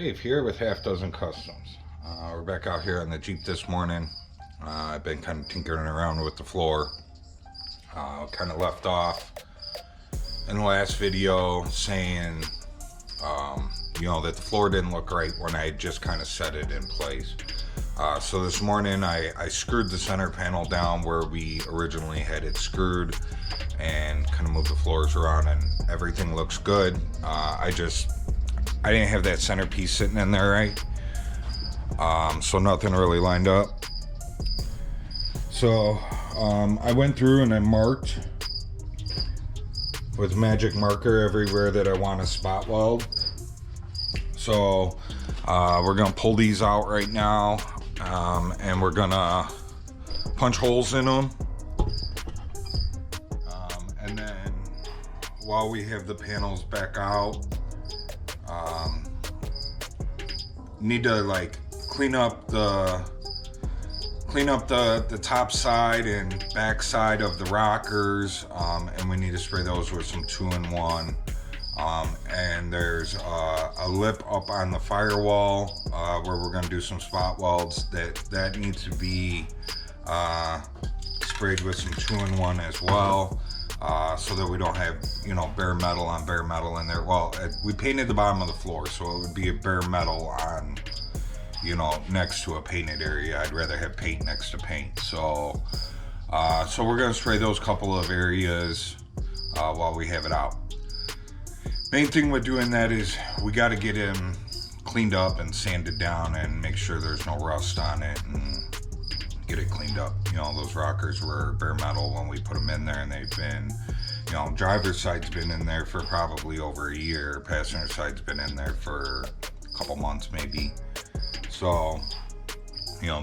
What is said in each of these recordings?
Dave here with Half Dozen Customs. We're back out here on the Jeep this morning. I've been kind of tinkering around with the floor. Kind of left off in the last video saying, that the floor didn't look right when I just kind of set it in place. So this morning I screwed the center panel down where we originally had it screwed and kind of moved the floors around, and everything looks good. I didn't have that centerpiece sitting in there right, so nothing really lined up. So I went through and I marked with magic marker everywhere that I want to spot weld. So we're gonna pull these out right now, and we're gonna punch holes in them, and then while we have the panels back out, need to like clean up the top side and back side of the rockers, and we need to spray those with some 2-in-1. And there's a lip up on the firewall where we're going to do some spot welds that needs to be sprayed with some 2-in-1 as well, so that we don't have bare metal on bare metal in there. Well, we painted the bottom of the floor, so it would be a bare metal on next to a painted area. I'd rather have paint next to paint. So we're going to spray those couple of areas while we have it out. Main thing with doing that is we got to get him cleaned up and sanded down and make sure there's no rust on it and get it cleaned up. Those rockers were bare metal when we put them in there, and they've been, driver's side's been in there for probably over a year. Passenger side's been in there for a couple months maybe. So,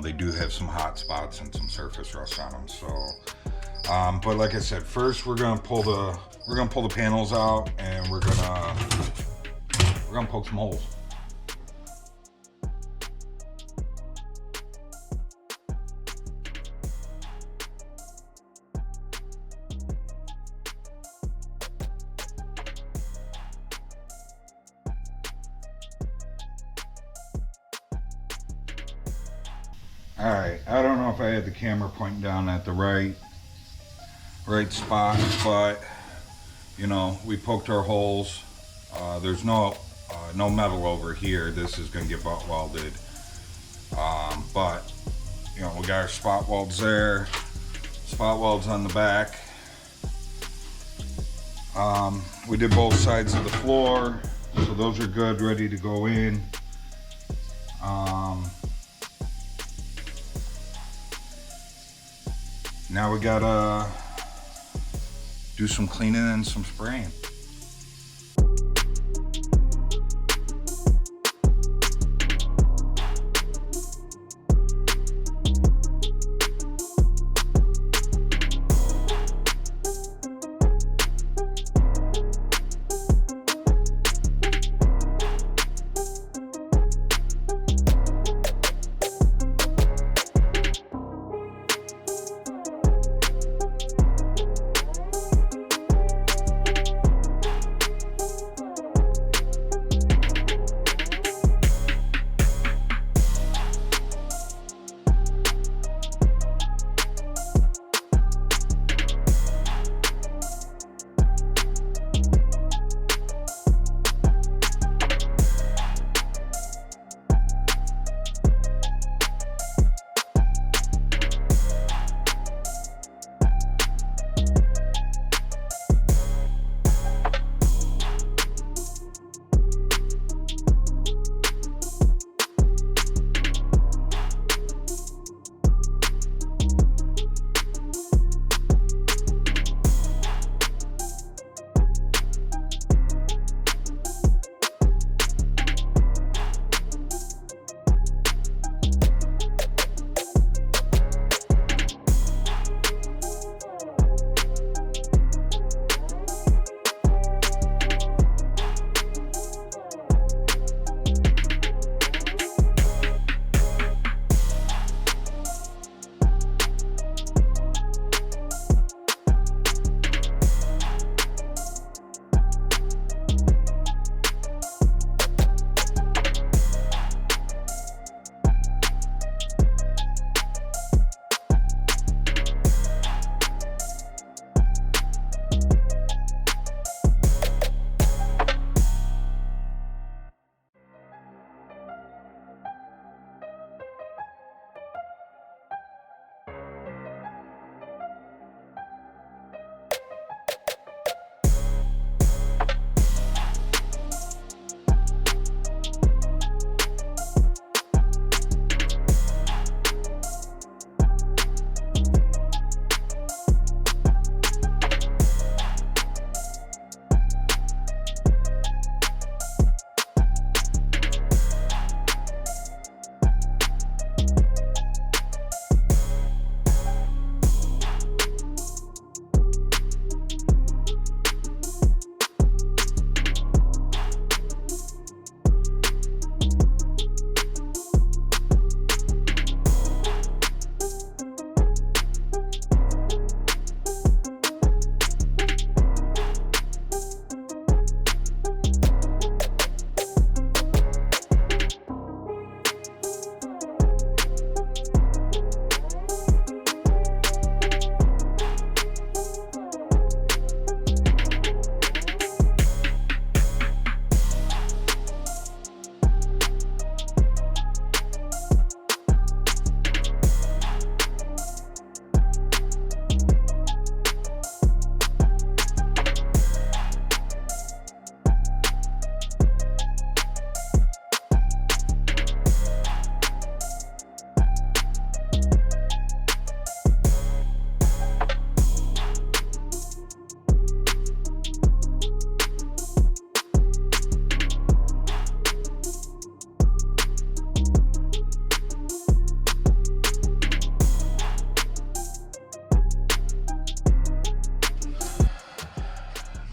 they do have some hot spots and some surface rust on them. So, but like I said, first we're gonna pull the panels out, and we're gonna poke some holes. Alright, I don't know if I had the camera pointing down at the right spot, but we poked our holes. There's no metal over here. This is gonna get butt welded, but we got our spot welds there, spot welds on the back. We did both sides of the floor, so those are good, ready to go in. Now we gotta do some cleaning and some spraying.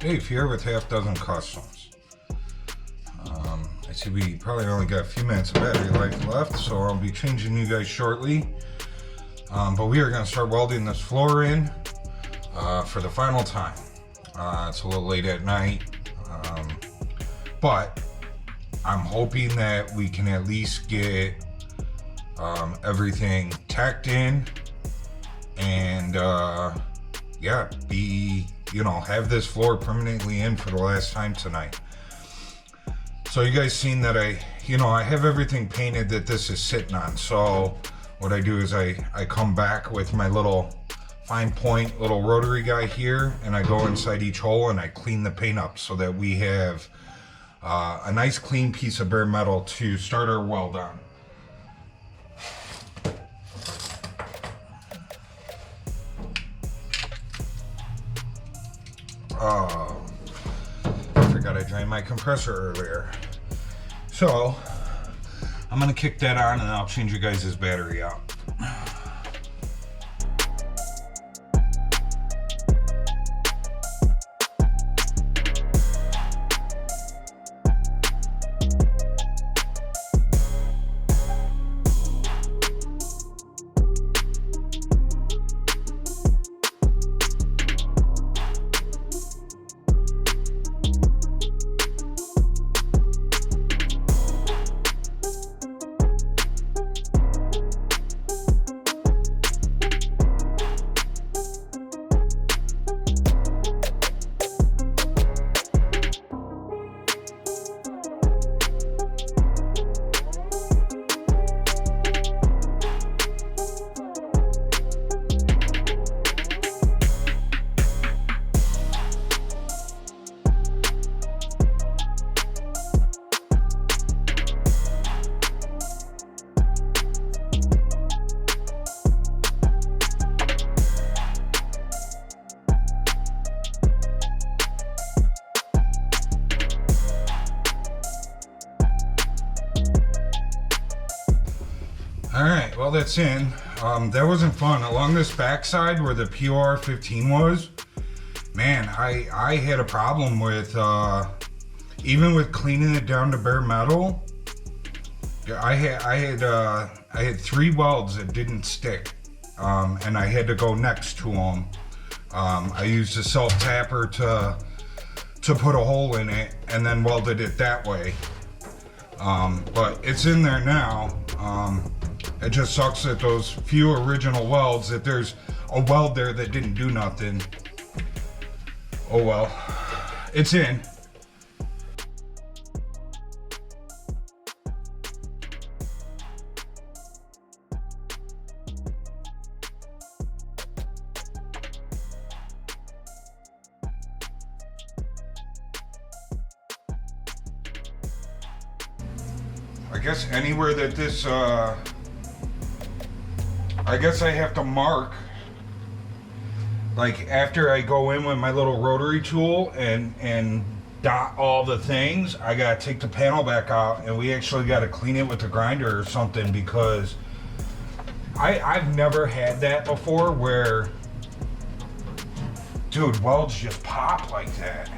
Dave here with Half Dozen Customs. I see we probably only got a few minutes of battery life left, so I'll be changing you guys shortly. But we are going to start welding this floor in for the final time. It's a little late at night, but I'm hoping that we can at least get everything tacked in and yeah, have this floor permanently in for the last time tonight. So you guys seen that I have everything painted that this is sitting on. So what I do is I come back with my little fine point little rotary guy here, and I go inside each hole and I clean the paint up so that we have a nice clean piece of bare metal to start our weld on. I forgot I drained my compressor earlier. So I'm gonna kick that on and I'll change you guys' battery out. Alright, well that's in. That wasn't fun. Along this backside where the POR 15 was, man, I had a problem with, even with cleaning it down to bare metal. I had 3 welds that didn't stick, and I had to go next to them. I used a self-tapper to put a hole in it and then welded it that way. But it's in there now. It just sucks that those few original welds, that there's a weld there that didn't do nothing. Oh well, it's in. I guess anywhere that this, I guess I have to mark, like after I go in with my little rotary tool and dot all the things, I gotta take the panel back out and we actually gotta clean it with the grinder or something, because I've never had that before where, dude, welds just pop like that.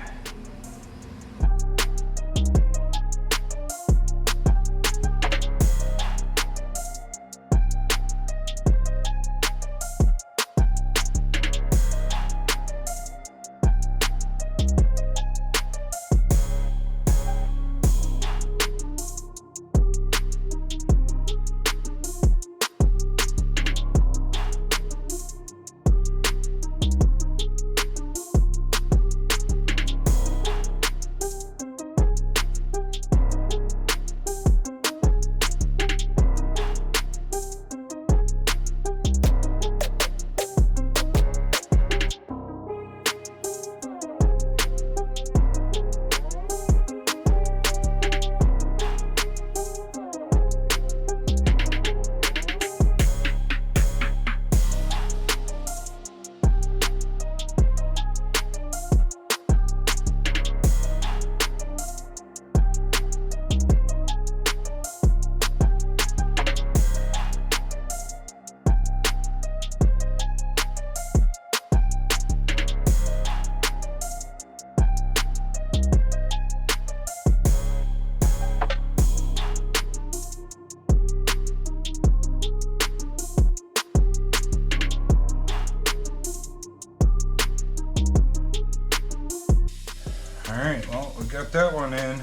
Alright, well, we got that one in.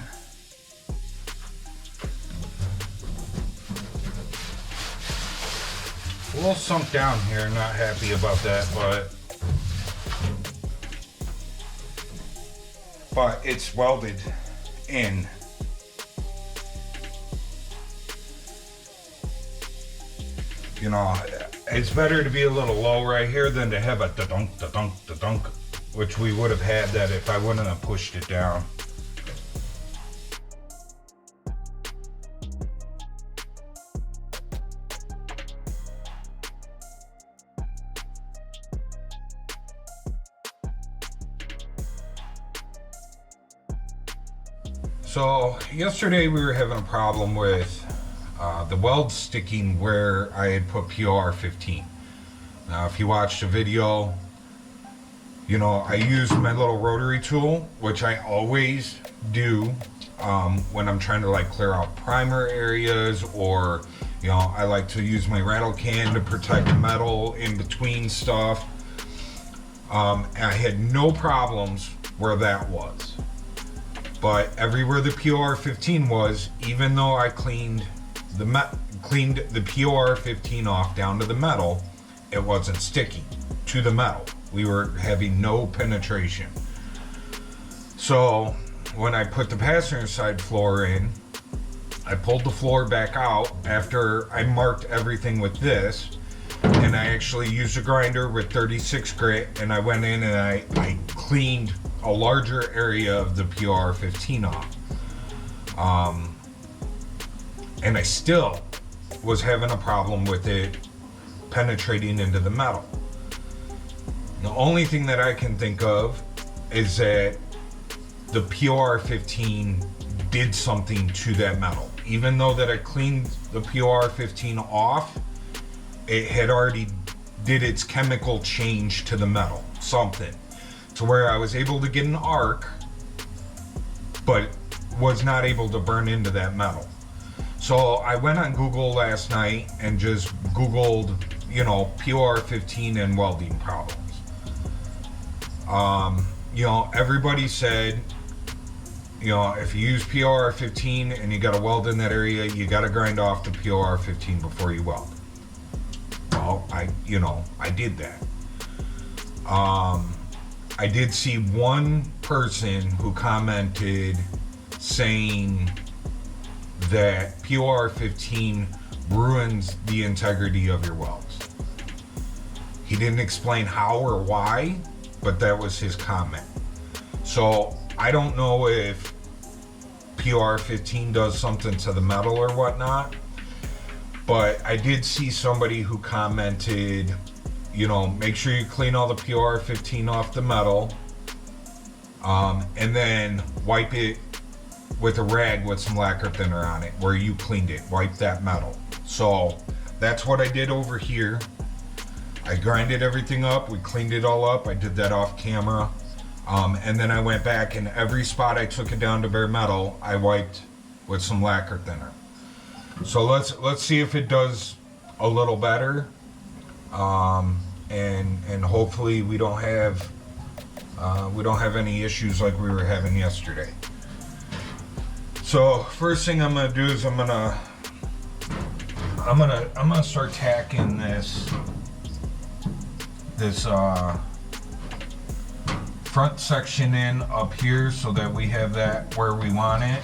A little sunk down here, not happy about that, but it's welded in. You know, it's better to be a little low right here than to have a da-dunk, da-dunk, da-dunk, which we would have had that if I wouldn't have pushed it down. So yesterday we were having a problem with the weld sticking where I had put PR15. Now if you watched the video, you know, I use my little rotary tool, which I always do when I'm trying to like clear out primer areas, or, you know, I like to use my rattle can to protect metal in between stuff. I had no problems where that was. But everywhere the PR15 was, even though I cleaned the PR15 off down to the metal, it wasn't sticking to the metal. We were having no penetration. So when I put the passenger side floor in, I pulled the floor back out after I marked everything with this, and I actually used a grinder with 36 grit, and I went in and I cleaned a larger area of the PR15 off. And I still was having a problem with it penetrating into the metal. The only thing that I can think of is that the PR15 did something to that metal. Even though that I cleaned the PR15 off, it had already did its chemical change to the metal, something, to where I was able to get an arc, but was not able to burn into that metal. So I went on Google last night and just Googled, you know, PR15 and welding problems. You know, everybody said, you know, if you use PR15 and you got to weld in that area, you got to grind off the PR15 before you weld. Well, I did that. I did see one person who commented saying that PR15 ruins the integrity of your welds. He didn't explain how or why, but that was his comment. So I don't know if PR15 does something to the metal or whatnot, but I did see somebody who commented, you know, make sure you clean all the PR15 off the metal, and then wipe it with a rag with some lacquer thinner on it where you cleaned it. Wipe that metal. So that's what I did over here. I grinded everything up. We cleaned it all up. I did that off camera. And then I went back, and every spot I took it down to bare metal, I wiped with some lacquer thinner. So let's see if it does a little better. And hopefully we don't have any issues like we were having yesterday. So first thing I'm gonna do is I'm gonna start tacking this front section in up here so that we have that where we want it.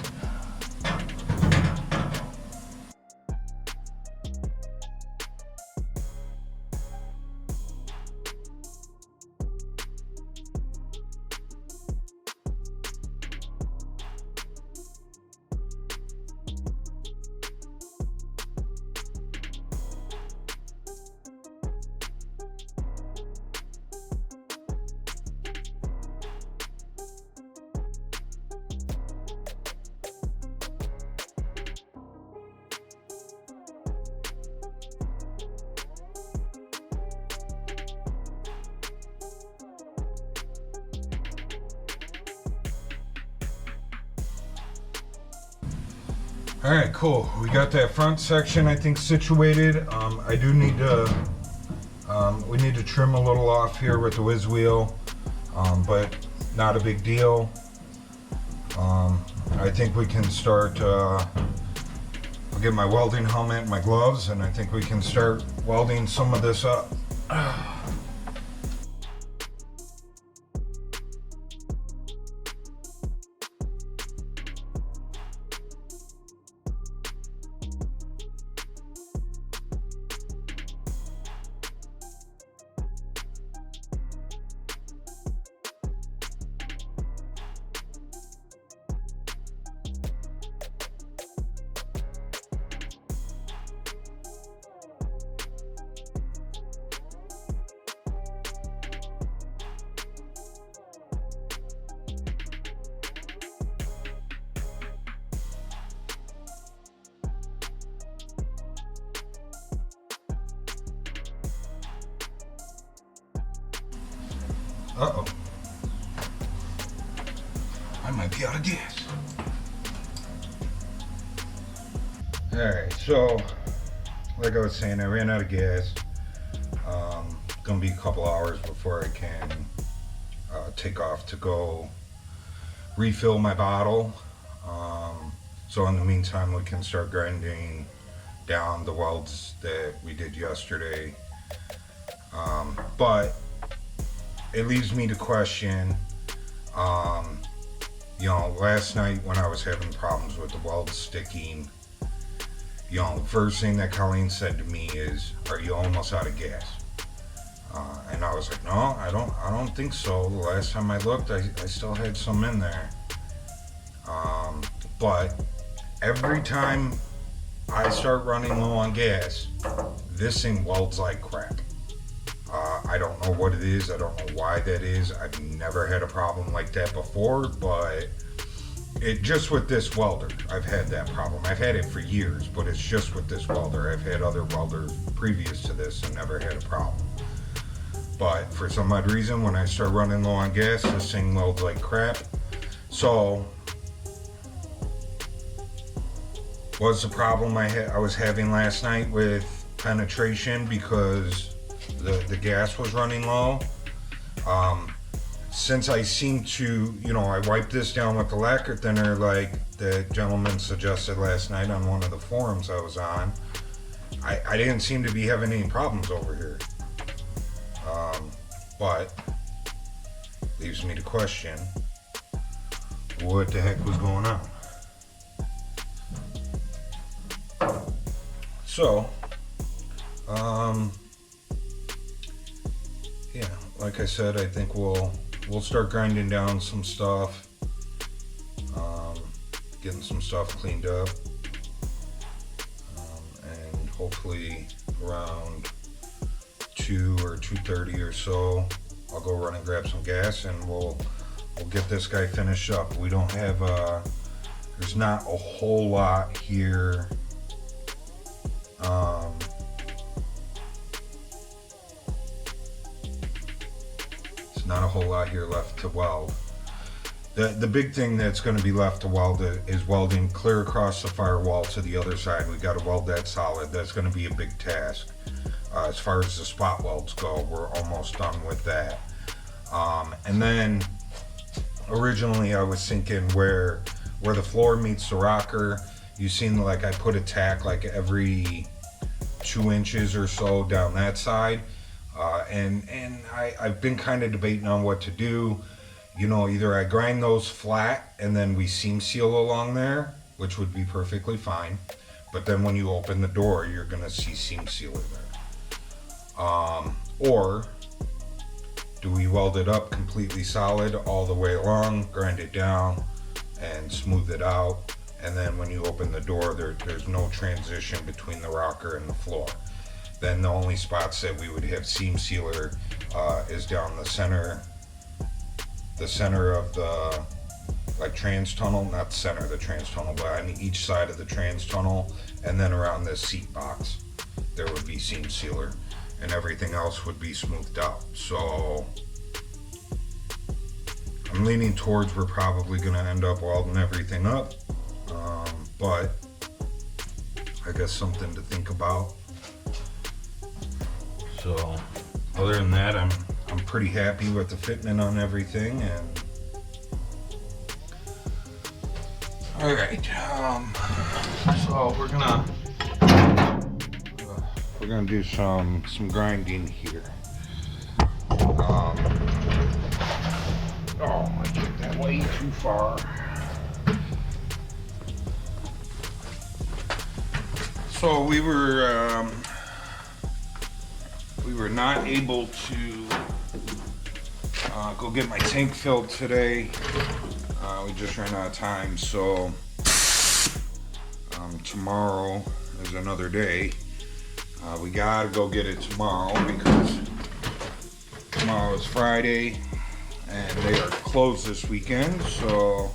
All right, cool. We got that front section, I think, situated. I do need to, we need to trim a little off here with the whiz wheel, but not a big deal. I think we can start, I'll get my welding helmet, my gloves, and I think we can start welding some of this up. Uh-oh. I might be out of gas. Alright, so like I was saying, I ran out of gas. Gonna be a couple hours before I can take off to go refill my bottle. So in the meantime, we can start grinding down the welds that we did yesterday. But it leaves me to question, you know, last night when I was having problems with the welds sticking, you know, the first thing that Colleen said to me is, "Are you almost out of gas?" And I was like, "No, I don't think so. The last time I looked, I still had some in there." But every time I start running low on gas, this thing welds like crap. I don't know what it is. I don't know why that is. I've never had a problem like that before, but it just with this welder, I've had that problem. I've had it for years, but it's just with this welder. I've had other welders previous to this and never had a problem. But for some odd reason, when I start running low on gas, this thing welds like crap. So, what's the problem I was having last night with penetration because the gas was running low? Since I seem to, you know, I wiped this down with the lacquer thinner like the gentleman suggested last night on one of the forums I was on, I didn't seem to be having any problems over here. But leaves me to question what the heck was going on. So, yeah, like I said, I think we'll start grinding down some stuff, getting some stuff cleaned up, and hopefully around 2 or 2:30 or so, I'll go run and grab some gas and we'll get this guy finished up. We don't have there's not a whole lot here. There's not a whole lot here left to weld. The big thing that's going to be left to weld is welding clear across the firewall to the other side. We got to weld that solid. That's going to be a big task. As far as the spot welds go, we're almost done with that. And then originally I was thinking where the floor meets the rocker, you've seen like I put a tack like every 2 inches or so down that side. And I've been kind of debating on what to do. You know, either I grind those flat and then we seam seal along there, which would be perfectly fine. But then when you open the door, you're gonna see seam sealer there. Or do we weld it up completely solid all the way along, grind it down and smooth it out, and then when you open the door there's no transition between the rocker and the floor. Then the only spots that we would have seam sealer is down the center of the like trans tunnel, not the center of the trans tunnel, but on each side of the trans tunnel, and then around this seat box there would be seam sealer, and everything else would be smoothed out. So I'm leaning towards we're probably going to end up welding everything up, but I guess something to think about. So other than that, I'm pretty happy with the fitment on everything, and All right, so we're gonna do some grinding here. Oh, I took that way too far. So we were not able to go get my tank filled today. We just ran out of time, so tomorrow is another day. We gotta go get it tomorrow because tomorrow is Friday and they are closed this weekend, so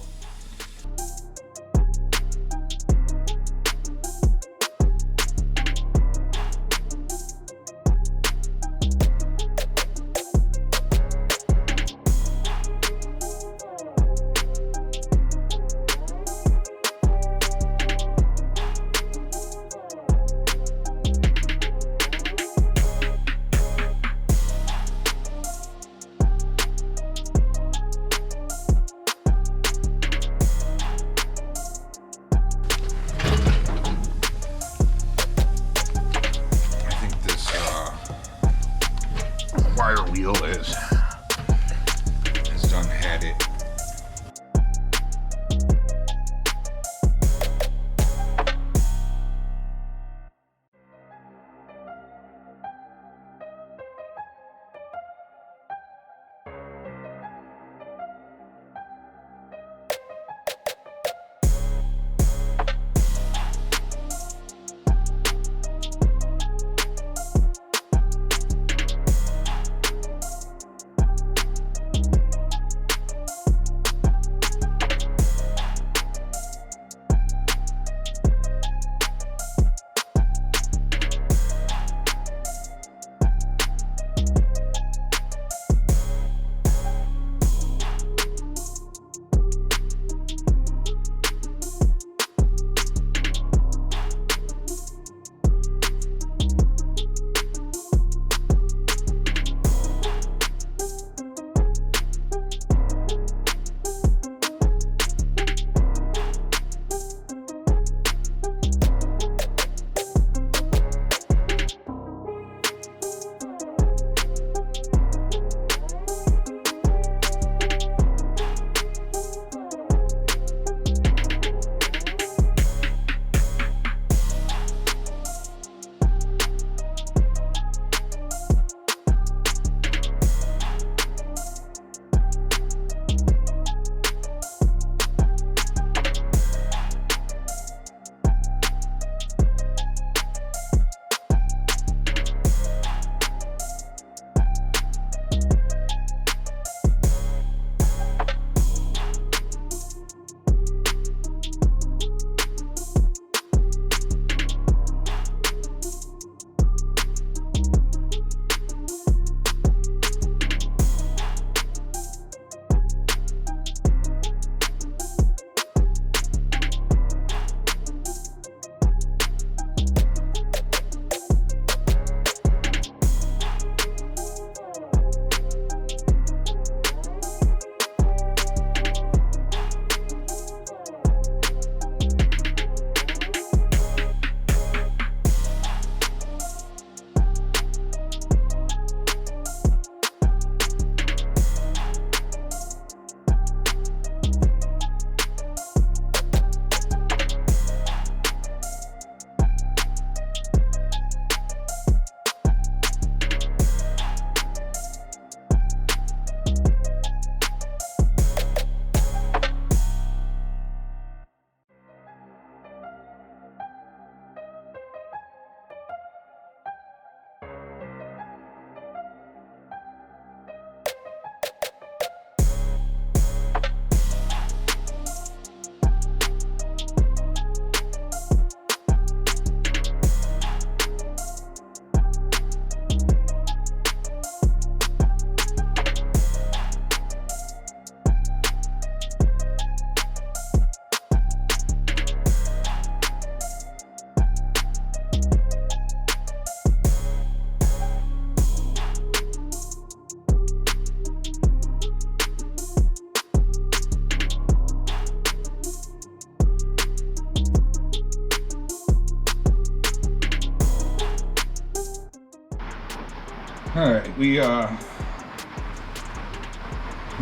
All right, we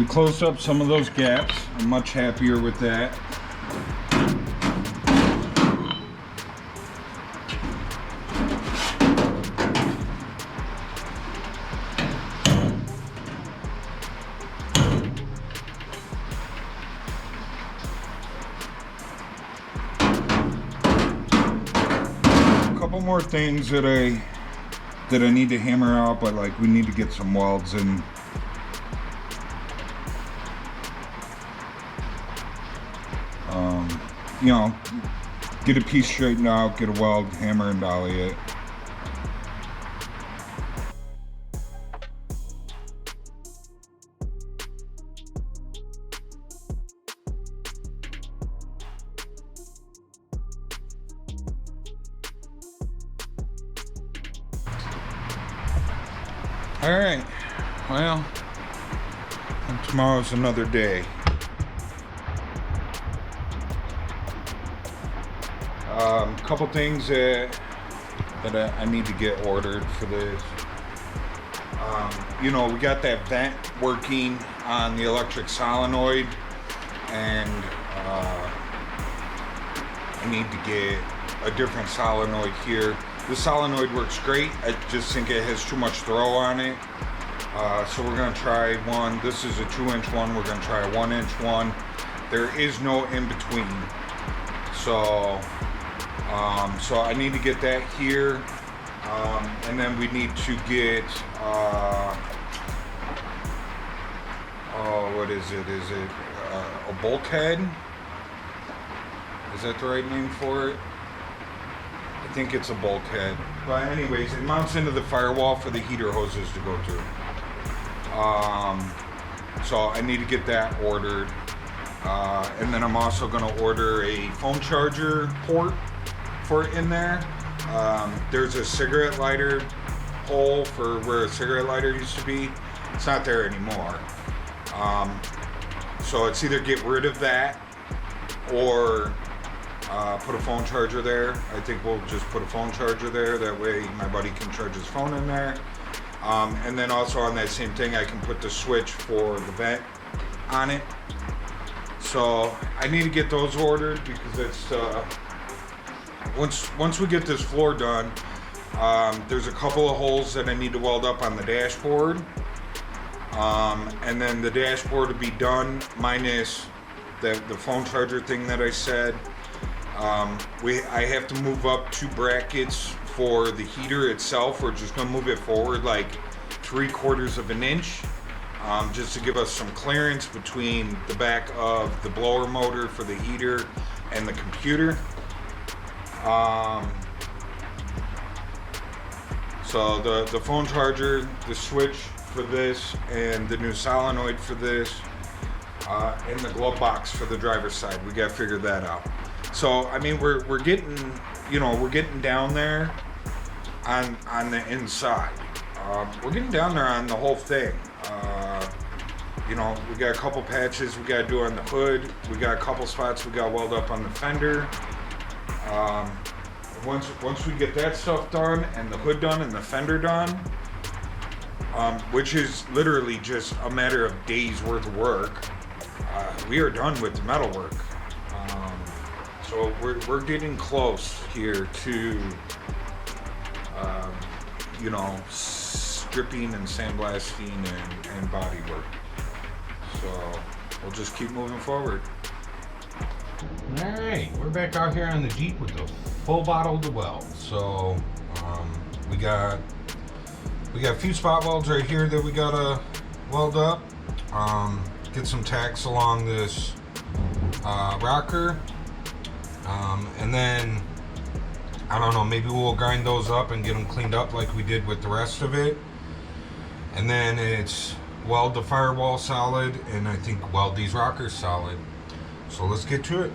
closed up some of those gaps. I'm much happier with that. A couple more things that I need to hammer out, but like we need to get some welds in. You know, get a piece straightened out, get a weld, hammer and dolly it. All right, well, tomorrow's another day. Couple things that I need to get ordered for this. You know, we got that vent working on the electric solenoid, and I need to get a different solenoid here. This solenoid works great. I just think it has too much throw on it. So we're gonna try one. This is a 2-inch one. We're gonna try a 1-inch one. There is no in between. So I need to get that here, and then we need to get, what is it? Is it a bulkhead? Is that the right name for it? I think it's a bulkhead. But anyways, it mounts into the firewall for the heater hoses to go through. So I need to get that ordered. And then I'm also going to order a phone charger port for it in there. There's a cigarette lighter hole for where a cigarette lighter used to be. It's not there anymore. So it's either get rid of that or put a phone charger there. I think we'll just put a phone charger there. That way my buddy can charge his phone in there. And then also on that same thing, I can put the switch for the vent on it. So I need to get those ordered because it's once we get this floor done, there's a couple of holes that I need to weld up on the dashboard, and then the dashboard will be done minus the phone charger thing that I said. I have to move up 2 brackets for the heater itself. We're just gonna move it forward like 3/4 of an inch. Just to give us some clearance between the back of the blower motor for the heater and the computer. So the phone charger, the switch for this, and the new solenoid for this, and the glove box for the driver's side. We gotta figure that out. So I mean, we're getting, you know, we're getting down there on the inside. We're getting down there on the whole thing. You know, we got a couple patches we got to do on the hood. We got a couple spots we got to weld up on the fender. Once we get that stuff done and the hood done and the fender done, which is literally just a matter of days worth of work, we are done with the metal work. So we're getting close here to, you know, stripping and sandblasting and body work. So we'll just keep moving forward. All right, we're back out here on the Jeep with the full bottle to weld. So we got a few spot welds right here that we gotta weld up. Get some tacks along this rocker, and then I don't know, maybe we'll grind those up and get them cleaned up like we did with the rest of it. And then it's weld the firewall solid, and I think weld these rockers solid. So let's get to it.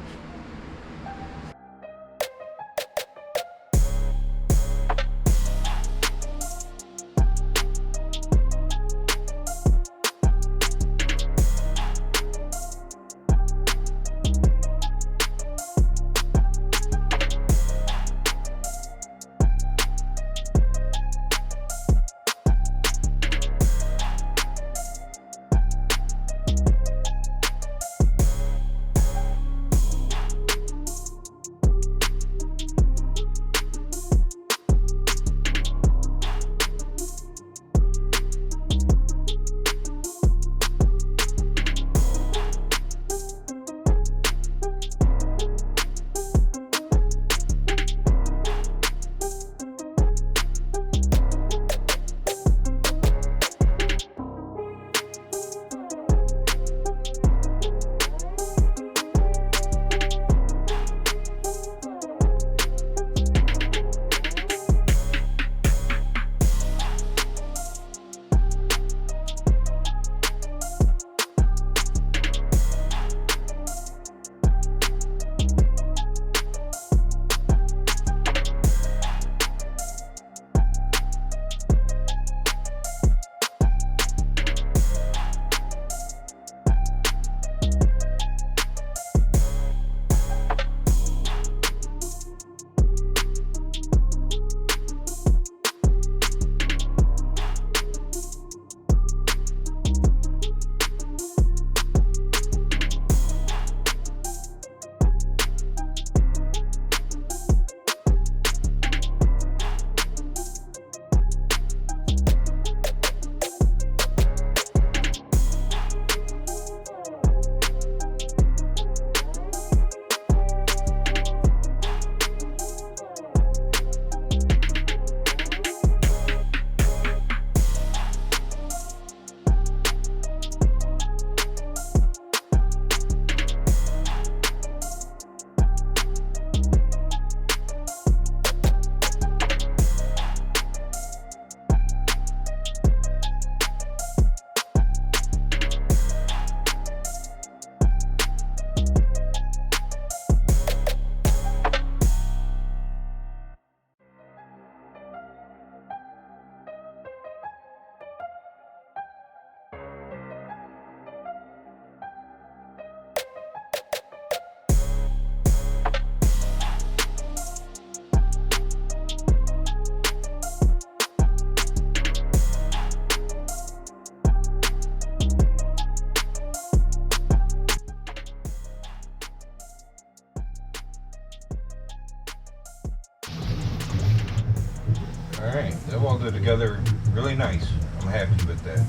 Alright, that welded together really nice. I'm happy with that.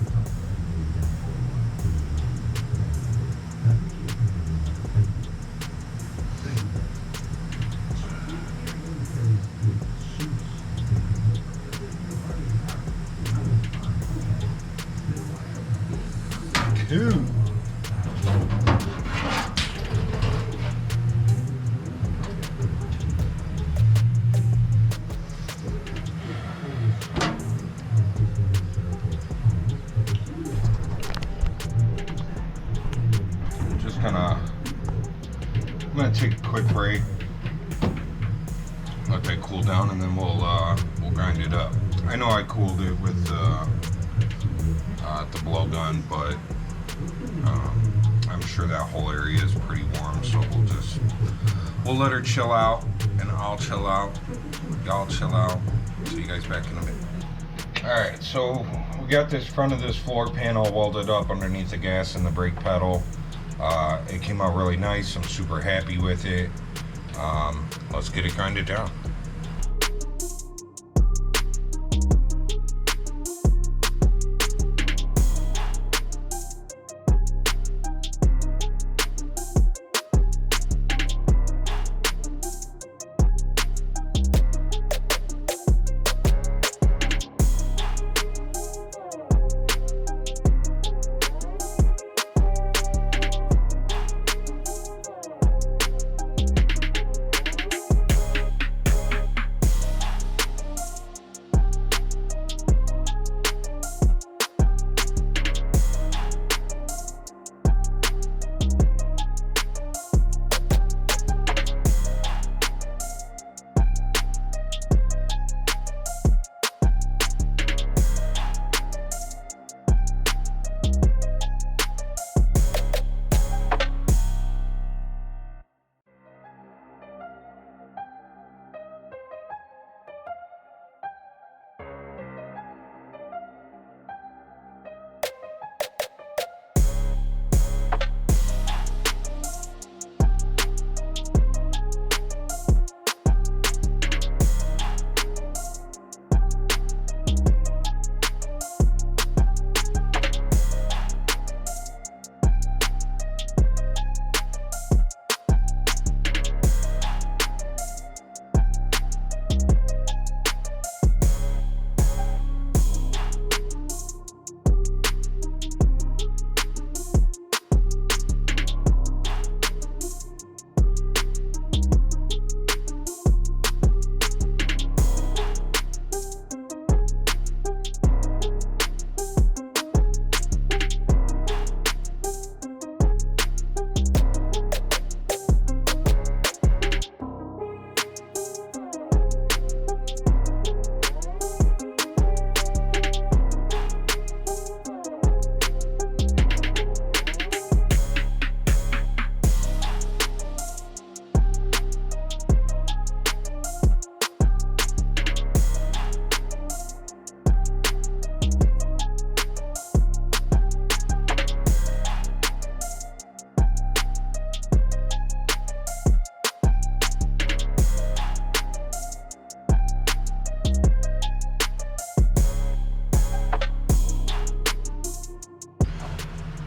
Two. I'm gonna take a quick break, let that cool down, and then we'll grind it up. I know I cooled it with the blowgun, but I'm sure that whole area is pretty warm, so we'll let her chill out, and I'll chill out, y'all chill out. See you guys back in a bit. Alright, so we got this front of this floor panel welded up underneath the gas and the brake pedal. It came out really nice. I'm super happy with it. Let's get it grinded down.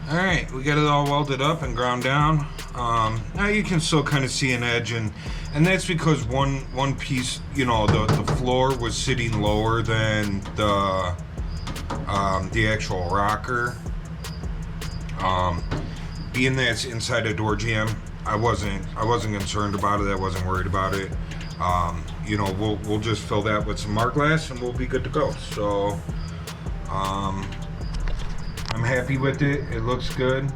Alright, we got it all welded up and ground down. Now you can still kind of see an edge, and that's because one piece, you know, the floor was sitting lower than the actual rocker. Being that it's inside a door jamb, I wasn't concerned about it. I wasn't worried about it. You know, we'll just fill that with some Marglass and we'll be good to go. So I'm happy with it. It looks good.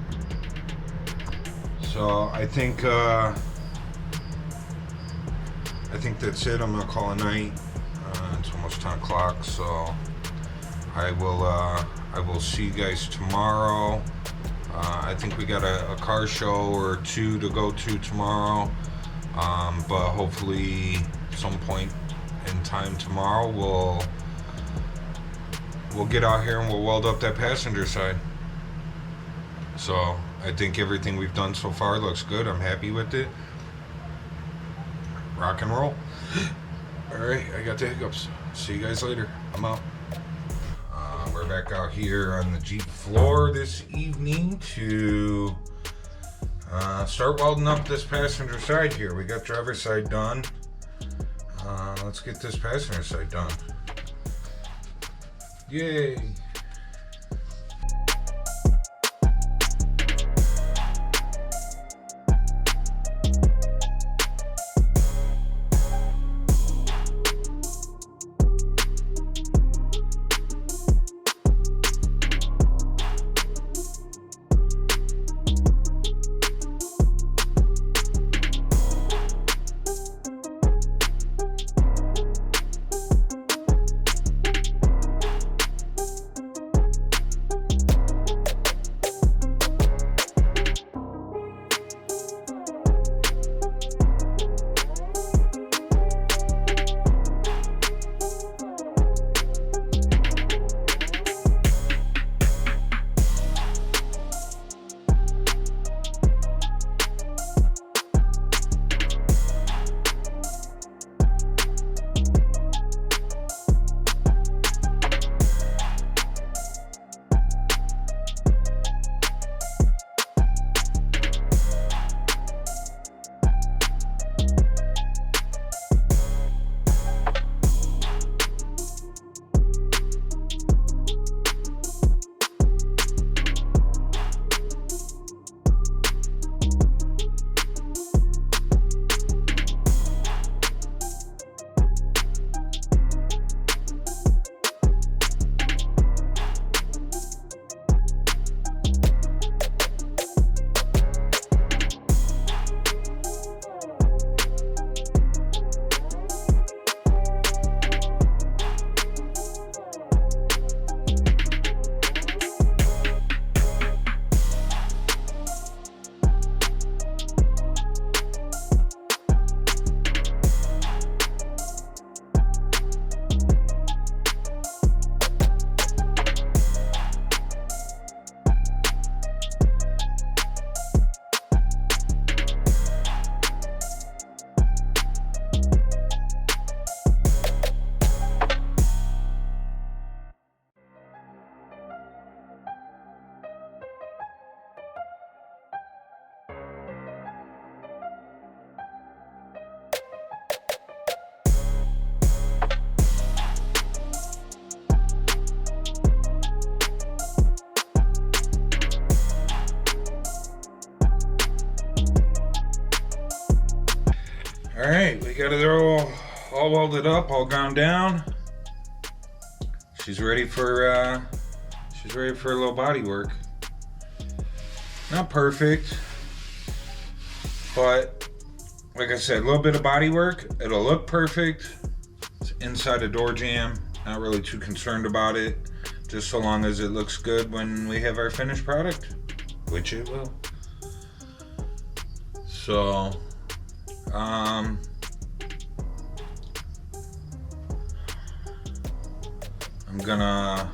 So I think that's it. I'm gonna call it a night. It's almost 10 o'clock, so I will see you guys tomorrow. I think we got a car show or two to go to tomorrow, but hopefully some point in time tomorrow we'll get out here and we'll weld up that passenger side. So I think everything we've done so far looks good. I'm happy with it. Rock and roll. All right, I got the hiccups. See you guys later. I'm out. We're back out here on the Jeep floor this evening to start welding up this passenger side here. We got driver's side done. Let's get this passenger side done. Yay! All right, we got it all welded up, all gone down. She's ready for a little body work. Not perfect, but like I said, a little bit of body work. It'll look perfect. It's inside a door jamb. Not really too concerned about it. Just so long as it looks good when we have our finished product, which it will. So, I'm gonna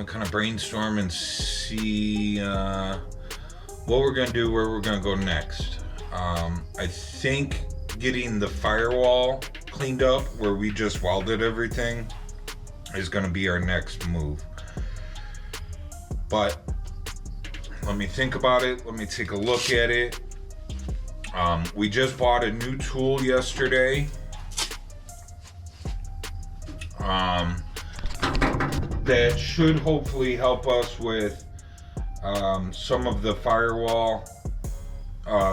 kind of brainstorm and see what we're gonna do, where we're gonna go next. I think getting the firewall cleaned up where we just welded everything is gonna be our next move. But let me think about it. Let me take a look at it. We just bought a new tool yesterday. That should hopefully help us with some of the firewall.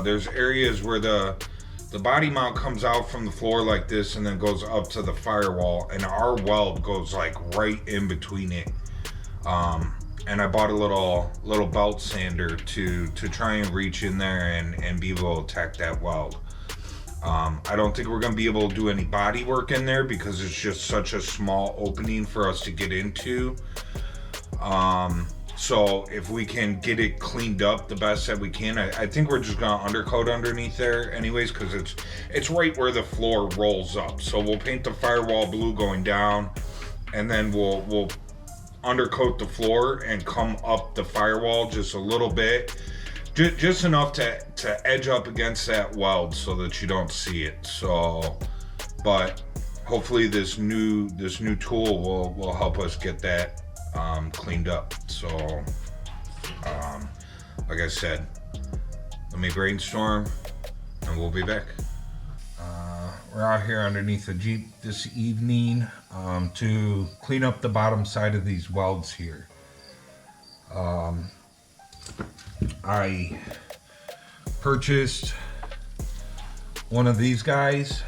There's areas where the body mount comes out from the floor like this and then goes up to the firewall, and our weld goes like right in between it. And I bought a little belt sander to try and reach in there and be able to attack that weld. I don't think we're gonna be able to do any body work in there because it's just such a small opening for us to get into. So if we can get it cleaned up the best that we can, I think we're just gonna undercoat underneath there anyways, because it's right where the floor rolls up. So we'll paint the firewall blue going down, and then we'll undercoat the floor and come up the firewall just a little bit, just enough to edge up against that weld so that you don't see it. So, but hopefully this new tool will help us get that cleaned up. So like I said, let me brainstorm and we'll be back. We're out here underneath the Jeep this evening to clean up the bottom side of these welds here. I purchased one of these guys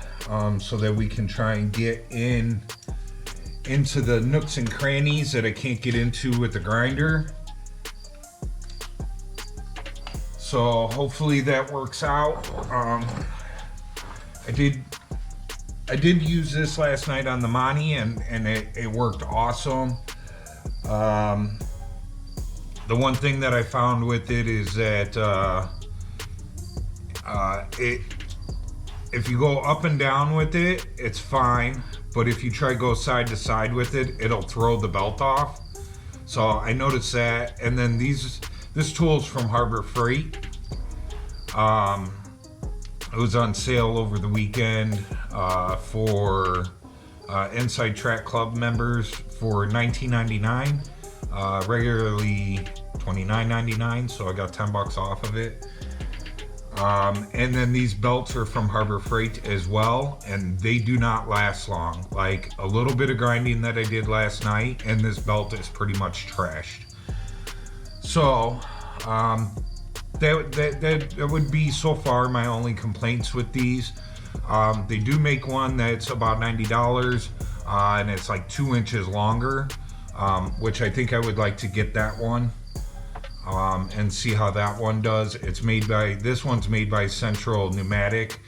so that we can try and get into the nooks and crannies that I can't get into with the grinder. So hopefully that works out. I did use this last night on the Monty and it worked awesome. The one thing that I found with it is that if you go up and down with it, it's fine. But if you try to go side to side with it, it'll throw the belt off. So I noticed that. And then this tool's from Harbor Freight. It was on sale over the weekend for Inside Track Club members for $19.99. Regularly $29.99, so I got $10 off of it. And then these belts are from Harbor Freight as well, and they do not last long. Like a little bit of grinding that I did last night, and this belt is pretty much trashed. So that would be so far my only complaints with these. They do make one that's about $90, and it's like 2 inches longer. Which I think I would like to get that one and see how that one does. This one's made by Central Pneumatic,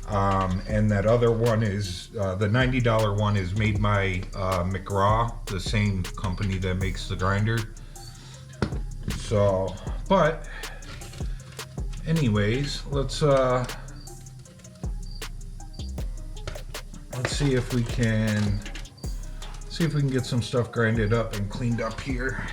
and that other one is the $90 one is made by McGraw, the same company that makes the grinder. So, but anyways, let's see if we can get some stuff grinded up and cleaned up here.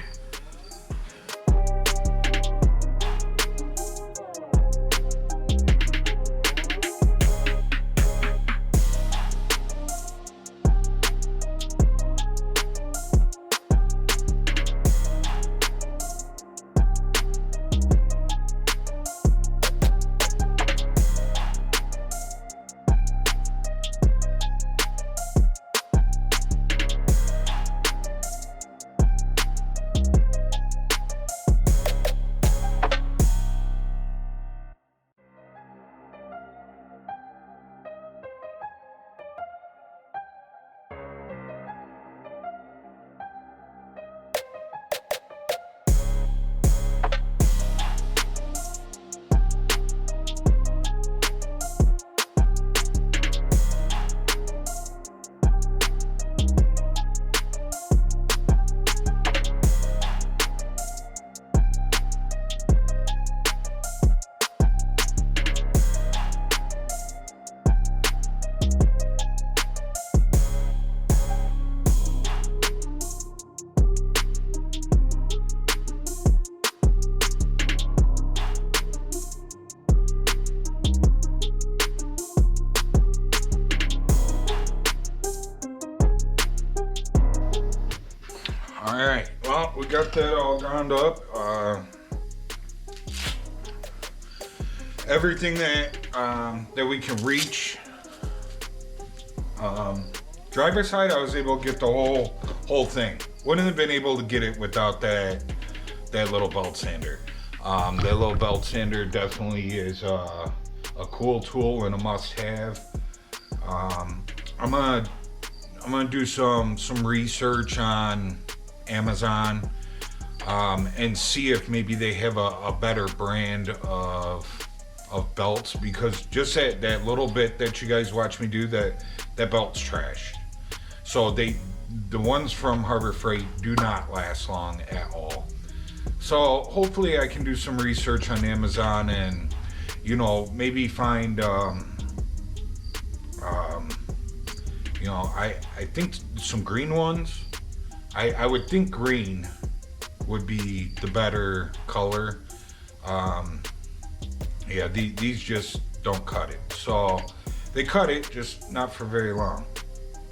Alright, well, we got that all ground up. Everything that we can reach. Driver's side, I was able to get the whole thing. Wouldn't have been able to get it without that little belt sander. That little belt sander definitely is a cool tool and a must-have. I'm gonna do some research on Amazon and see if maybe they have a better brand of belts, because just that little bit that you guys watch me do, that belt's trashed. So the ones from Harbor Freight do not last long at all. So hopefully I can do some research on Amazon and, you know, maybe find you know, I think some green ones. I would think green would be the better color. Yeah, these just don't cut it. So they cut it, just not for very long.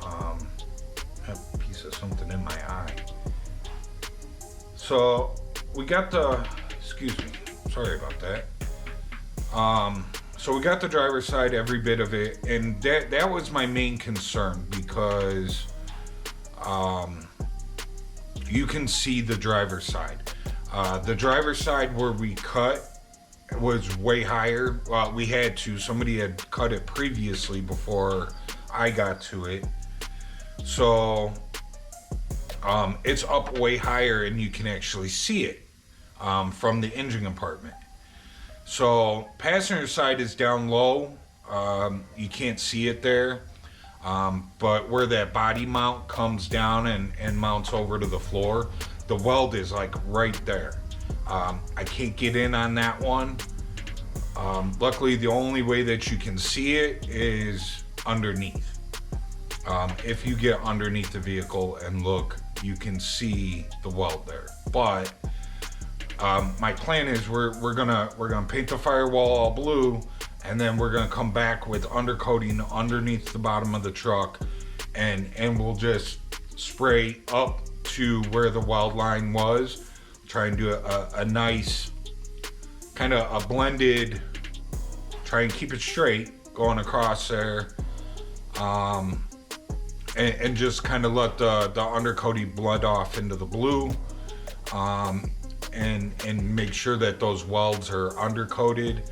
I have a piece of something in my eye. So we got the, excuse me, sorry about that. So we got the driver's side, every bit of it, and that was my main concern because you can see the driver's side. The driver's side where we cut was way higher. We had to. Somebody had cut it previously before I got to it. So it's up way higher and you can actually see it from the engine compartment. So passenger side is down low. You can't see it there. But where that body mount comes down and mounts over to the floor, the weld is like right there. I can't get in on that one. Luckily, the only way that you can see it is underneath. If you get underneath the vehicle and look, you can see the weld there. But my plan is we're gonna paint the firewall all blue, and then we're gonna come back with undercoating underneath the bottom of the truck, and we'll just spray up to where the weld line was. Try and do a nice kind of a blended. Try and keep it straight going across there, and just kind of let the undercoating blend off into the blue, and make sure that those welds are undercoated,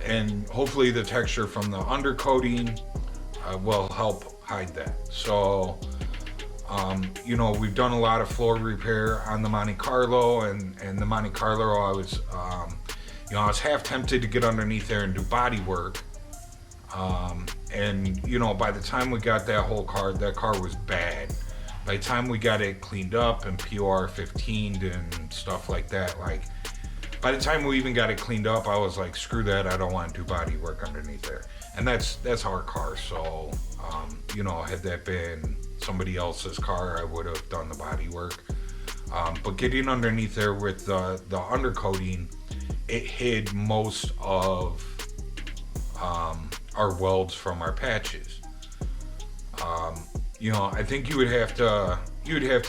and hopefully the texture from the undercoating will help hide that. So you know, we've done a lot of floor repair on the Monte Carlo, and the Monte Carlo I was you know, I was half tempted to get underneath there and do body work. And, you know, by the time we got that whole car, that car was bad. By the time we got it cleaned up and POR 15'd and stuff like that, like, by the time we even got it cleaned up, I was like, screw that, I don't want to do body work underneath there. And that's our car, so, you know, had that been somebody else's car, I would have done the body work. But getting underneath there with the undercoating, it hid most of our welds from our patches. You know, I think you would have to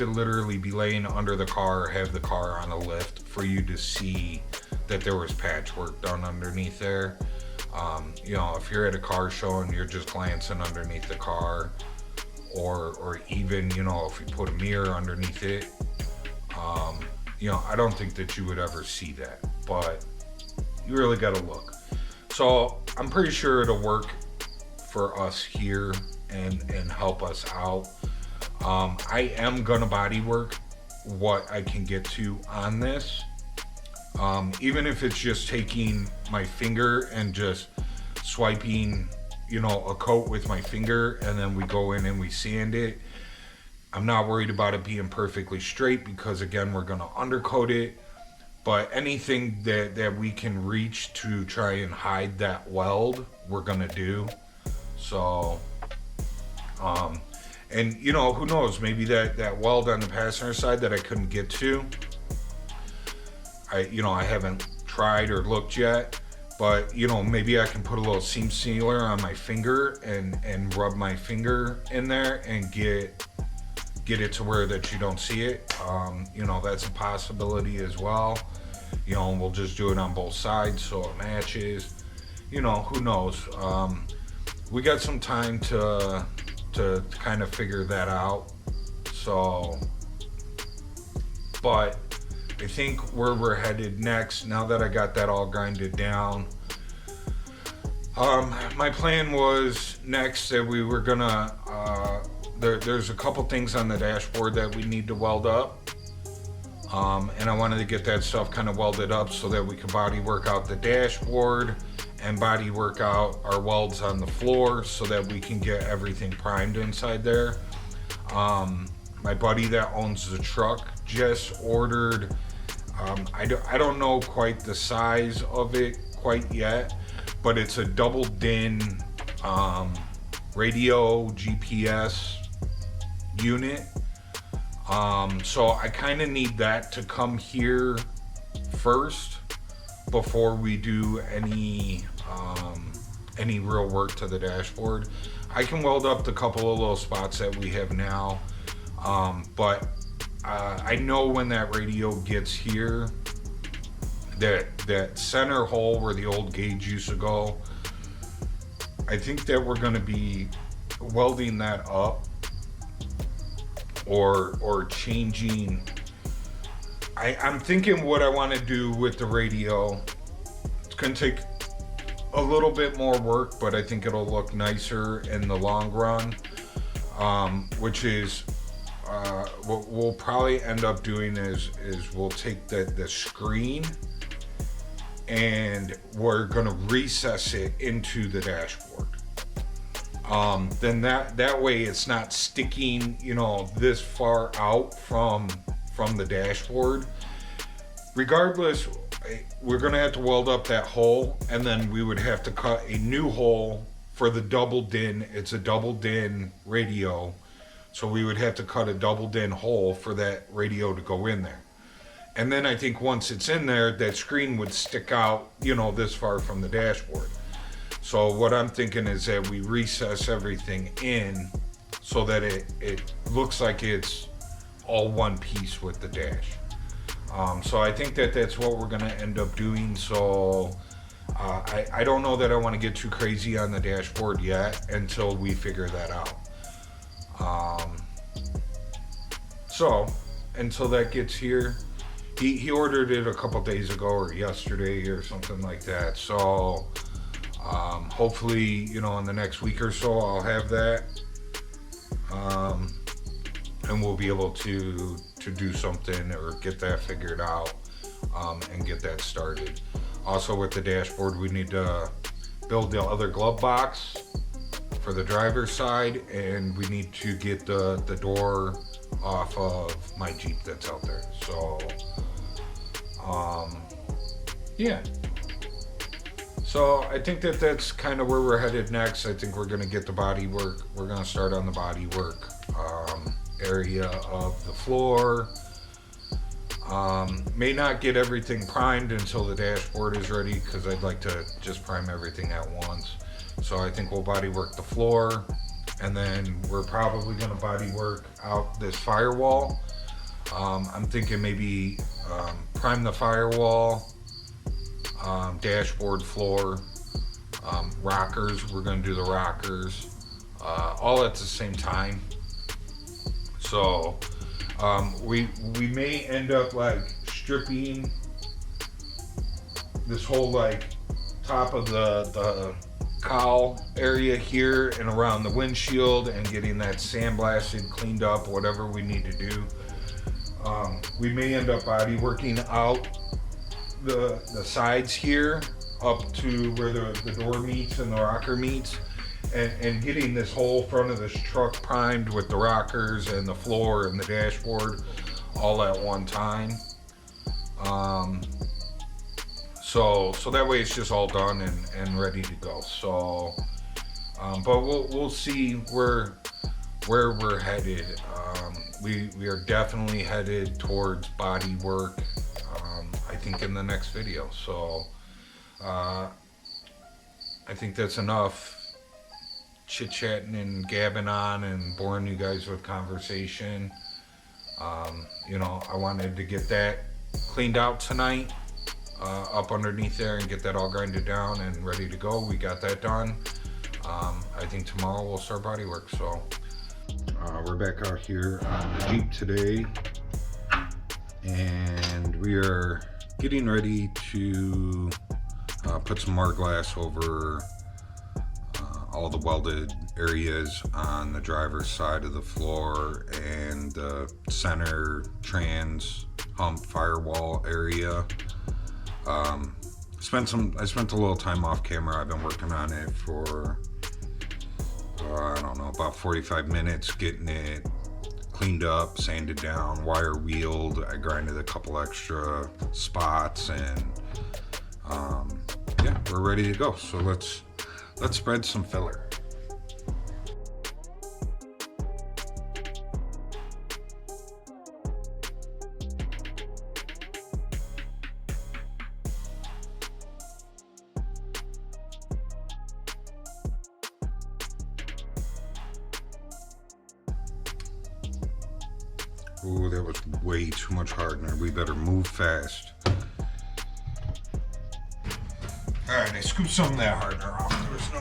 literally be laying under the car, have the car on a lift for you to see that there was patchwork done underneath there. You know, if you're at a car show and you're just glancing underneath the car, or even, you know, if you put a mirror underneath it, you know, I don't think that you would ever see that, but you really got to look. So I'm pretty sure it'll work for us here and help us out. I am gonna body work what I can get to on this, even if it's just taking my finger and just swiping, you know, a coat with my finger, and then we go in and we sand it. I'm not worried about it being perfectly straight because, again, we're gonna undercoat it. But anything that we can reach to try and hide that weld, we're gonna do. So, and you know, who knows, maybe that weld on the passenger side that I couldn't get to, I haven't tried or looked yet, but you know, maybe I can put a little seam sealer on my finger and rub my finger in there and get it to where that you don't see it. You know, that's a possibility as well. You know, we'll just do it on both sides so it matches. You know, who knows? We got some time to kind of figure that out. So, but I think where we're headed next, now that I got that all grinded down, my plan was next that we were gonna, there's a couple things on the dashboard that we need to weld up. And I wanted to get that stuff kind of welded up so that we could body work out the dashboard and body work out our welds on the floor so that we can get everything primed inside there. My buddy that owns the truck just ordered, I don't know quite the size of it quite yet, but it's a double DIN radio GPS unit. So I kind of need that to come here first before we do any any real work to the dashboard. I can weld up the couple of little spots that we have now, but I know when that radio gets here, that center hole where the old gauge used to go, I think that we're going to be welding that up or changing. I'm thinking what I want to do with the radio, it's going to take a little bit more work, but I think it'll look nicer in the long run, which is what we'll probably end up doing is we'll take the screen and we're going to recess it into the dashboard. Then that way it's not sticking, you know, this far out from the dashboard. Regardless, we're going to have to weld up that hole, and then we would have to cut a new hole for the double din. It's a double din radio, so we would have to cut a double din hole for that radio to go in there. And then I think once it's in there, that screen would stick out, you know, this far from the dashboard. So what I'm thinking is that we recess everything in so that it looks like it's all one piece with the dash. So I think that's what we're gonna end up doing. So I don't know that I want to get too crazy on the dashboard yet until we figure that out. So until that gets here, he ordered it a couple days ago or yesterday or something like that. So hopefully, you know, in the next week or so I'll have that, and we'll be able to do something or get that figured out, and get that started. Also with the dashboard, we need to build the other glove box for the driver's side, and we need to get the door off of my Jeep that's out there. So yeah, so I think that's kind of where we're headed next. I think we're going to get the body work. We're going to start on the body work area of the floor. May not get everything primed until the dashboard is ready, because I'd like to just prime everything at once. So I think we'll body work the floor, and then we're probably going to body work out this firewall. I'm thinking maybe prime the firewall, dashboard, floor, rockers. We're going to do the rockers all at the same time. So we may end up like stripping this whole like top of the cowl area here and around the windshield and getting that sandblasted, cleaned up, whatever we need to do. We may end up body working out the sides here up to where the door meets and the rocker meets, and getting this whole front of this truck primed with the rockers and the floor and the dashboard all at one time. So that way it's just all done and ready to go. So but we'll see where we're headed. We are definitely headed towards body work, I think, in the next video. So I think that's enough chit-chatting and gabbing on and boring you guys with conversation. You know, I wanted to get that cleaned out tonight, up underneath there, and get that all grinded down and ready to go. We got that done. I think tomorrow we'll start body work. So we're back out here on the Jeep today, and we are getting ready to put some Marglass over all the welded areas on the driver's side of the floor and the center trans hump firewall area. I spent a little time off camera. I've been working on it for I don't know, about 45 minutes, getting it cleaned up, sanded down, wire wheeled. I grinded a couple extra spots, and yeah, we're ready to go. So let's spread some filler. Ooh, that was way too much hardener. We better move fast. Alright, I scooped some of that hardener off.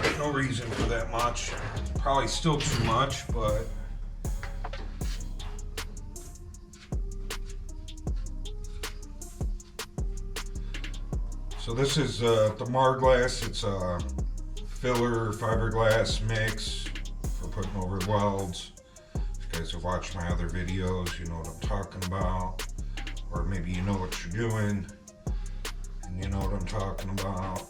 There's no reason for that much. Probably still too much, but so this is the Marglass. It's a filler fiberglass mix for putting over welds. If you guys have watched my other videos, you know what I'm talking about. Or maybe you know what you're doing and you know what I'm talking about.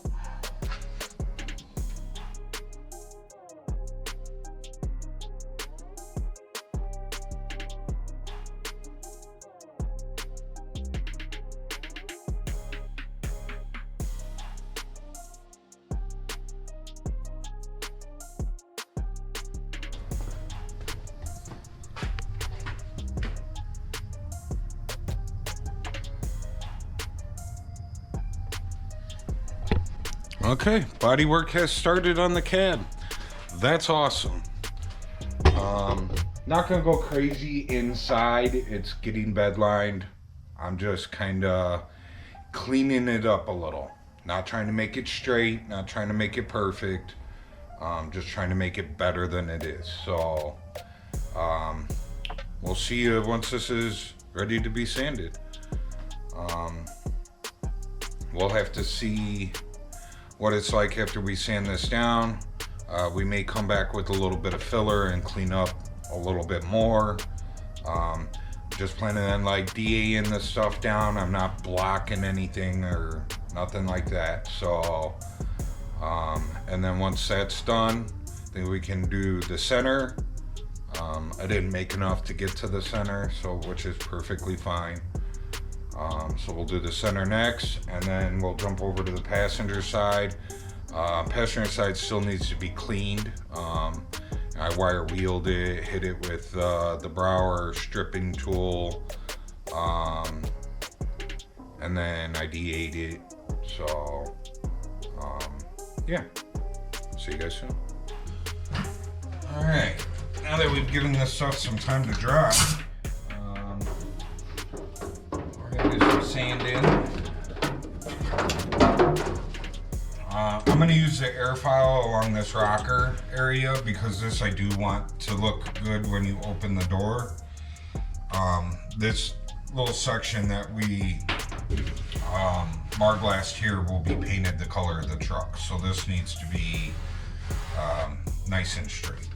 Okay, body work has started on the cab. That's awesome. Not gonna go crazy inside. It's getting bed lined. I'm just kind of cleaning it up a little. Not trying to make it straight, not trying to make it perfect. Just trying to make it better than it is. So we'll see you once this is ready to be sanded. We'll have to see what it's like after we sand this down. We may come back with a little bit of filler and clean up a little bit more. Just planning on like DAing this stuff down. I'm not blocking anything or nothing like that. So, and then once that's done, I think we can do the center. I didn't make enough to get to the center, so which is perfectly fine. So we'll do the center next, and then we'll jump over to the passenger side. Passenger side still needs to be cleaned. I wire wheeled it, hit it with the Brower stripping tool, and then I DA'd it. So, yeah. See you guys soon. All right. Now that we've given this stuff some time to dry, we're gonna do some sand in. I'm going to use the air file along this rocker area because this I do want to look good when you open the door. This little section that we Marglassed here will be painted the color of the truck, so this needs to be nice and straight.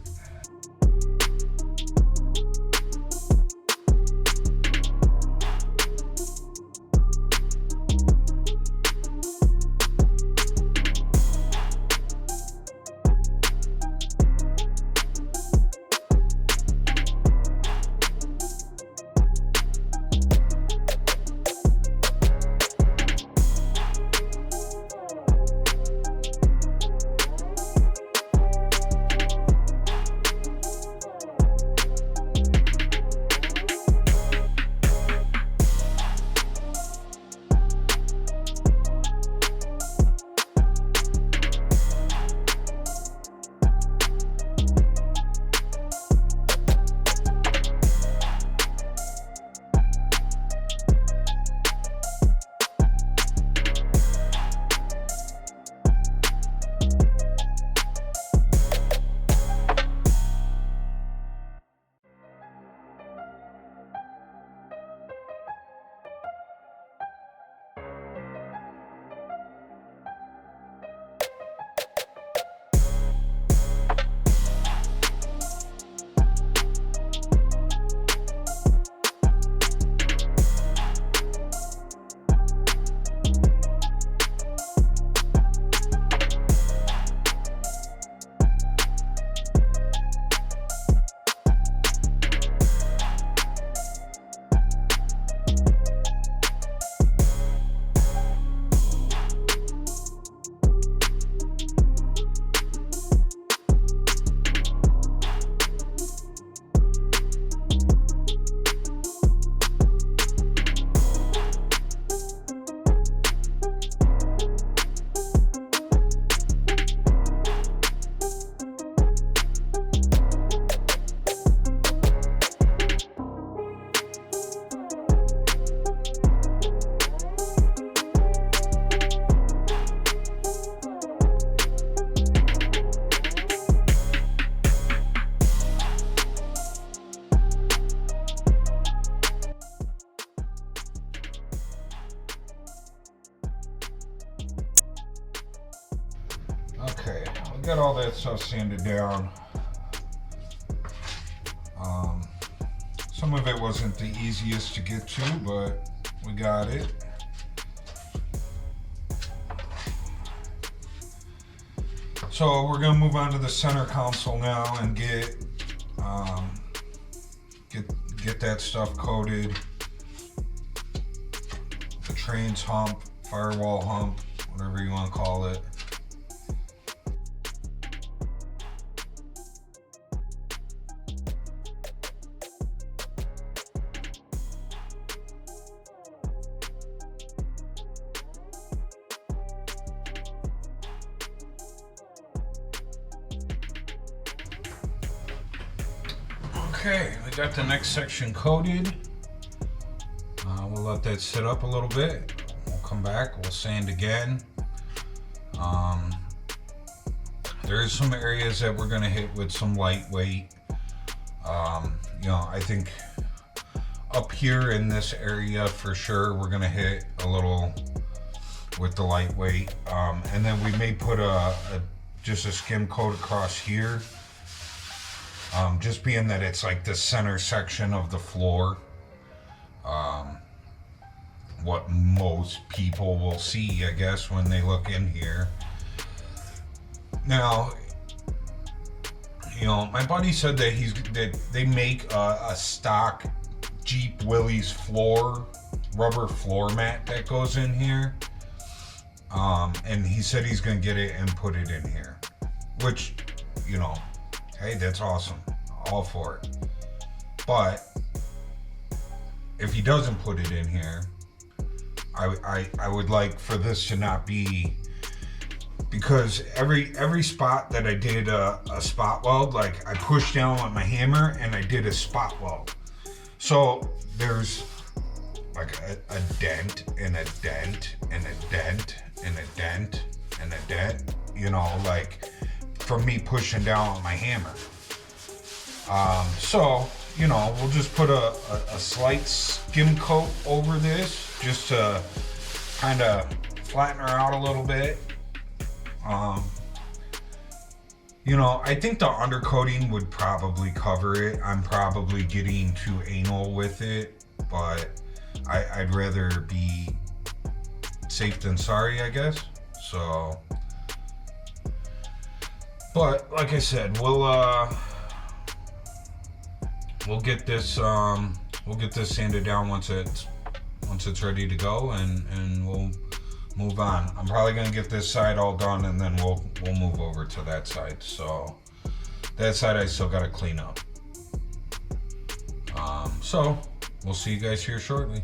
we got all that stuff sanded down. Some of it wasn't the easiest to get to, but we got it. So we're gonna move on to the center console now and get that stuff coated. The trains hump, firewall hump, whatever you want to call it. Okay, we got the next section coated. We'll let that sit up a little bit. We'll come back, we'll sand again. There's some areas that we're gonna hit with some lightweight. You know, I think up here in this area for sure, we're gonna hit a little with the lightweight. And then we may put just a skim coat across here. Just being that it's like the center section of the floor. What most people will see, I guess, when they look in here. Now, you know, my buddy said that they make a stock Jeep Willys rubber floor mat that goes in here. And he said he's gonna get it and put it in here, which, you know, hey, that's awesome. All for it. But if he doesn't put it in here, I would like for this to not be, because every spot that I did a spot weld, like I pushed down with my hammer and I did a spot weld. So there's like a dent and a dent and a dent and a dent and a dent, you know, like from me pushing down with my hammer. So, you know, we'll just put a slight skim coat over this just to kind of flatten her out a little bit. You know, I think the undercoating would probably cover it. I'm probably getting too anal with it, but I'd rather be safe than sorry, I guess. So, but like I said, we'll get this sanded down once it's ready to go, and we'll move on. I'm probably gonna get this side all done, and then we'll move over to that side. So that side I still gotta clean up. So we'll see you guys here shortly.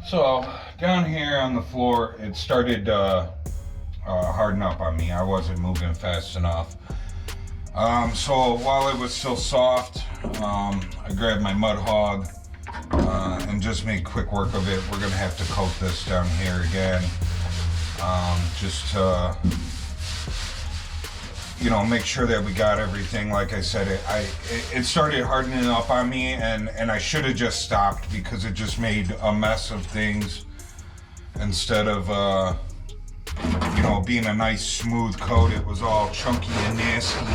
So down here on the floor, it started harden up on me. I wasn't moving fast enough. So while it was still soft, I grabbed my mud hog and just made quick work of it. We're gonna have to coat this down here again, just to, you know, make sure that we got everything. Like I said, it started hardening up on me, and I should have just stopped because it just made a mess of things instead of you know, being a nice smooth coat. It was all chunky and nasty.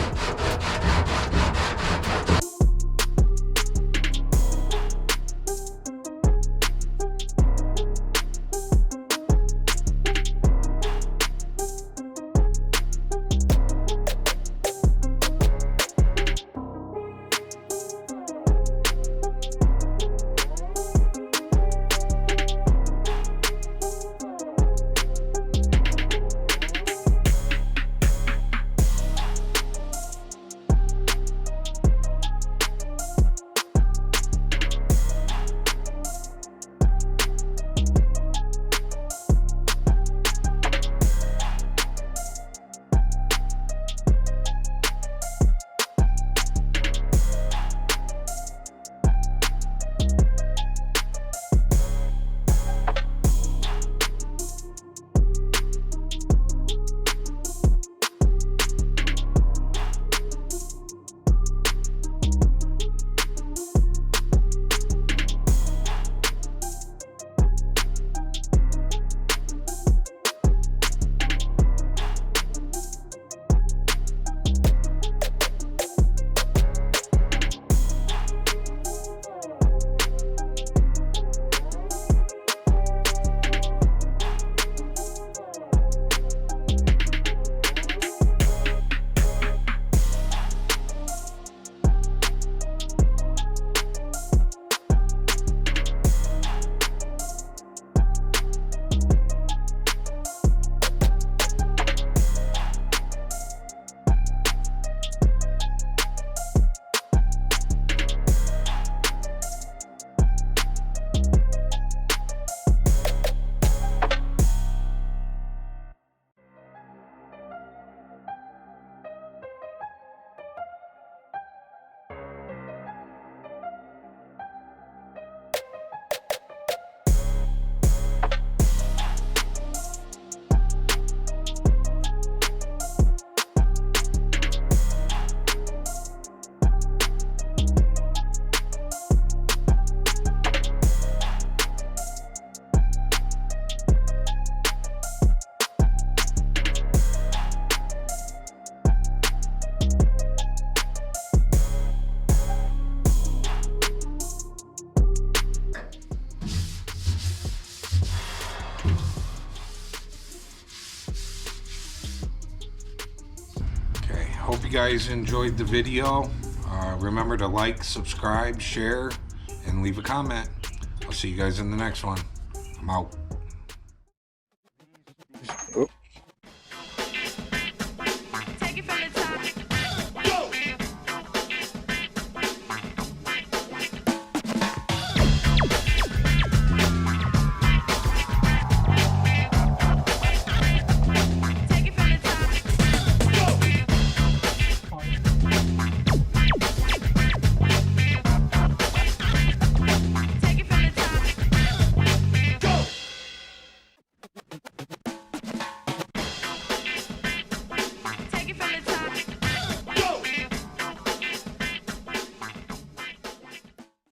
Hope you guys enjoyed the video. Remember to like, subscribe, share, and leave a comment. I'll see you guys in the next one. I'm out.